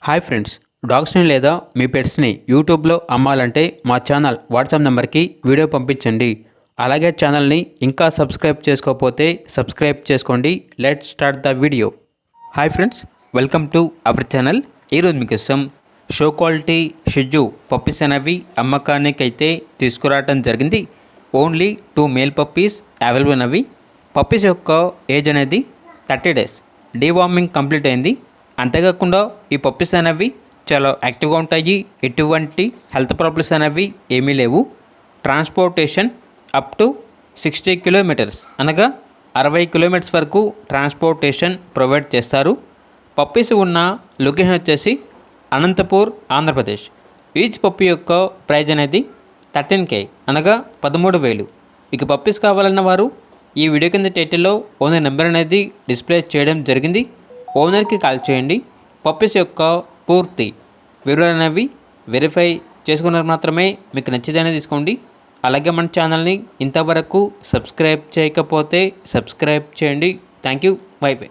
Hi friends, డాగ్స్ని లేదా మీ పెట్స్ని యూట్యూబ్లో అమ్మాలంటే మా ఛానల్ వాట్సాప్ నెంబర్కి వీడియో పంపించండి. అలాగే ఛానల్ని ఇంకా సబ్స్క్రైబ్ చేసుకోకపోతే సబ్స్క్రైబ్ చేసుకోండి. Let start the video. Hi friends, welcome to our channel. ఈరోజు మీకోసం షో క్వాలిటీ షిజు పప్పీస్ అనేవి అమ్మకానికి అయితే తీసుకురావడం జరిగింది. ఓన్లీ 2 మేల్ పప్పీస్ అవైలబుల్ అనేవి. పప్పీస్ యొక్క ఏజ్ అనేది 30 days. డీవార్మింగ్ కంప్లీట్ అయింది. అంతేకాకుండా ఈ పప్పీస్ అనేవి చాలా యాక్టివ్గా ఉంటాయి. ఎటువంటి హెల్త్ ప్రాబ్లమ్స్ అనేవి ఏమీ లేవు. ట్రాన్స్పోర్టేషన్ అప్ టు 60 కిలోమీటర్స్ అనగా 60 కిలోమీటర్స్ వరకు ట్రాన్స్పోర్టేషన్ ప్రొవైడ్ చేస్తారు. పప్పీస్ ఉన్న లొకేషన్ వచ్చేసి అనంతపూర్, ఆంధ్రప్రదేశ్. ఈచ్ పప్పీ యొక్క ప్రైజ్ అనేది 13K అనగా 13,000. ఇక పప్పీస్ కావాలన్న వారు ఈ వీడియో కింద టైటిల్లో ఓనర్ నెంబర్ అనేది డిస్ప్లే చేయడం జరిగింది. ఓనర్కి కాల్ చేయండి. పప్పీస్ యొక్క పూర్తి వివరాలు అనేవి వెరిఫై చేసుకున్నారు మాత్రమే మీకు నచ్చితేనే తీసుకోండి. అలాగే మన ఛానల్ని ఇంతవరకు సబ్స్క్రైబ్ చేయకపోతే సబ్స్క్రైబ్ చేయండి. Thank you. By by.